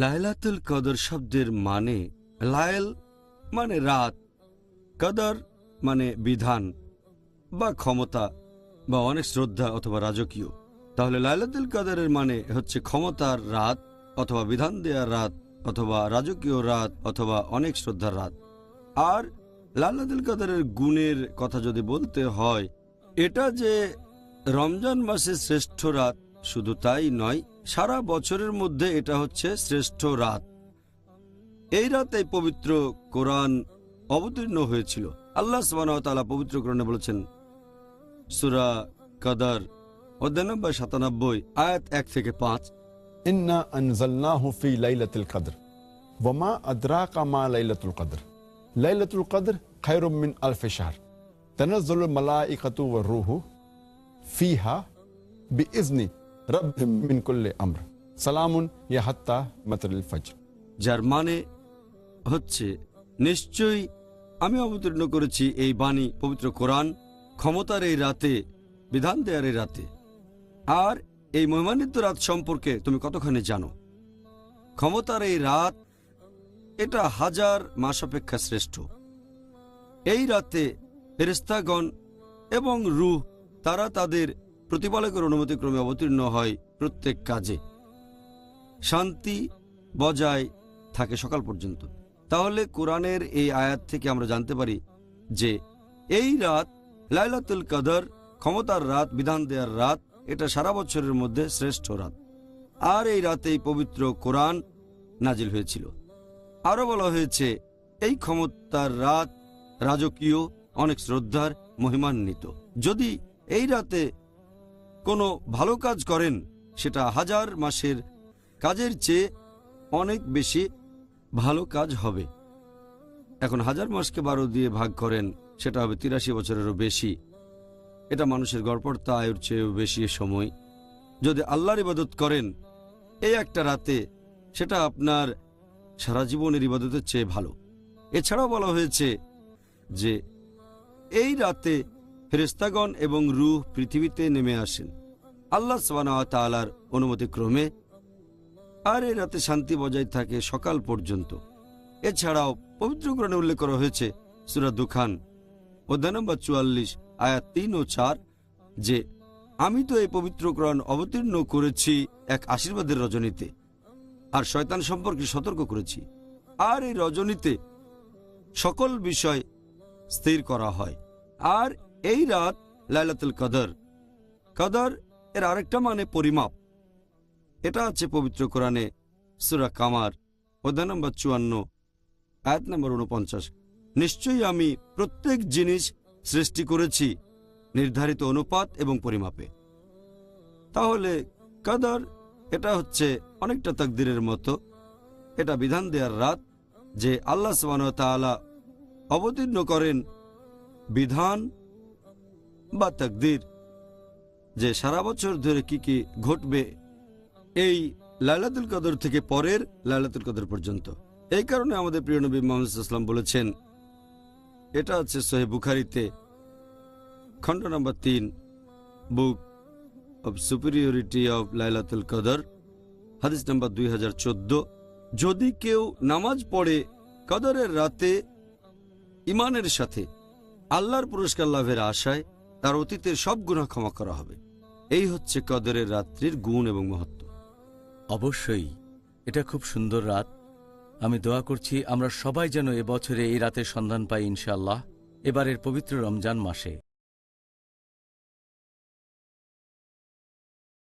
লাইলাতুল কদর শব্দের মানে লাইল মানে রাত, কদর মানে বিধান বা ক্ষমতা বা অনেক শ্রদ্ধা অথবা রাজকীয়। তাহলে লাইলাতুল কদরের মানে হচ্ছে ক্ষমতার রাত অথবা বিধান দেওয়ার রাত অথবা রাজকীয় রাত অথবা অনেক শ্রদ্ধার রাত। আর লাইলাতুল কদরের গুণের কথা যদি বলতে হয়, এটা যে রমজান মাসের শ্রেষ্ঠ রাত শুধু তাই নয়, সারা বছরের মধ্যে এটা হচ্ছে শ্রেষ্ঠ রাত। এই রাতে পবিত্র কোরআন অবতীর্ণ হয়েছিল। আল্লাহ সুবহানাহু ওয়া তাআলা পবিত্র কোরআনে বলেছেন, সূরা কদর অধ্যায় নম্বর ৯৭ আয়াত ১ থেকে ৫, ইন্না আনজালনাহু ফি লাইলাতুল কদর ওয়া মা আদরাকা মা লাইলাতুল কদর লাইলাতুল কদর খায়রুম মিন আলফি শাহর তানাজ্জালুল মালাইকাতু ওয়ার রূহু ফিহা বিইজনি রাব্বিহিম মিন কুল্লি আমর সালামুন ইয়া হাত্তা মাতলাল ফজর। যার মানে হচ্ছে নিশ্চয়ই আমি অবতীর্ণ করেছি এই বাণী পবিত্র কোরআন ক্ষমতার এই রাতে, বিধান দেয়ার এই রাতে। আর এই মহিমান্বিত রাত সম্পর্কে তুমি কতখানি জানো? ক্ষমতার এই রাত এটা হাজার মাস অপেক্ষা শ্রেষ্ঠ। এই রাতে ফেরেশতাগণ এবং রূহ তারা তাদের প্রতিপালকের অনুমতিক্রমে অবতীর্ণ হয় প্রত্যেক কাজে। শান্তি বজায় থাকে সকাল পর্যন্ত। তাহলে কোরআনের এই আয়াত থেকে আমরা জানতে পারি যে এই রাত লাইলাতুল কদর, ক্ষমতার রাত, বিধান দেওয়ার রাত, এটা সারা বছরের মধ্যে শ্রেষ্ঠ রাত। আর এই রাতেই পবিত্র কোরআন নাজিল হয়েছিল। আরও বলা হয়েছে এই ক্ষমতার রাত রাজকীয়, অনেক শ্রদ্ধার, মহিমান্বিত। যদি এই রাতে কোনো ভালো কাজ করেন, সেটা হাজার মাসের কাজের চেয়ে অনেক বেশি ভালো কাজ হবে। এখন হাজার মাসকে 12 দিয়ে ভাগ করেন, সেটা হবে 83 বছরেরও বেশি। এটা মানুষের গড়পড়তা আয়ুর চেয়েও বেশি সময়। যদি আল্লাহর ইবাদত করেন এই একটা রাতে, সেটা আপনার সারা জীবনের ইবাদতের চেয়ে ভালো। এছাড়াও বলা হয়েছে যে এই রাতে ফেরেশতাগণ এবং রূহ পৃথিবীতে নেমে আসেন আল্লাহ সুবহানাহু ওয়া তাআলার অনুমতিক্রমে। আর এই রাতে শান্তি বজায় থাকে সকাল পর্যন্ত। এছাড়াও পবিত্র কোরআনে উল্লেখ করা হয়েছে সূরা দুখান অধ্যায় নম্বর 44 আয়াত ৩ ও ৪ যে আমি তো এই পবিত্র কোরআন অবতীর্ণ করেছি এক আশীর্বাদের রজনীতে, আর শয়তান সম্পর্কে সতর্ক করেছি। আর এই রজনীতে সকল বিষয় স্থির করা হয়। আর এই রাত লাইলাতুল কদর। কদর এর আরেকটা মানে পরিমাপ। এটা আছে পবিত্র কোরআনে সূরা কামার অধ্যায় নম্বর 54 আয়াত নম্বর 49, নিশ্চয়ই আমি প্রত্যেক জিনিস সৃষ্টি করেছি নির্ধারিত অনুপাত এবং পরিমাপে। তাহলে কদর এটা হচ্ছে অনেকটা তাকদীরের মতো। এটা বিধান দেওয়ার রাত যে আল্লাহ সুবহানাহু ওয়া তাআলা অবতীর্ণ করেন বিধান বা তাকদীর, যে সারা বছর ধরে কি কি ঘটবে এই লাইলাতুল কদর থেকে পরের লাইলাতুল কদর পর্যন্ত। এই কারণে আমাদের প্রিয় নবী মুহাম্মদ সাল্লাল্লাহু আলাইহি ওয়াসাল্লাম বলেছেন, এটা আছে সহিহ বুখারীতে খণ্ড নম্বর 3, বুক অব সুপিরিয়রিটি অব লাইলাতুল কদর, হাদিস নম্বর 2014, যদি কেউ নামাজ পড়ে কদরের রাতে ঈমানের সাথে আল্লাহর পুরস্কার লাভের আশায়, তার অতীতের সব গুনাহ ক্ষমা করা হবে। এই হচ্ছে কদরের রাত্রির গুণ এবং মহত্ব। অবশ্যই এটা খুব সুন্দর রাত। আমি দোয়া করছি আমরা সবাই যেন এবছরে এই রাতের সন্ধান পাই ইনশাআল্লাহ, এবারের পবিত্র রমজান মাসে।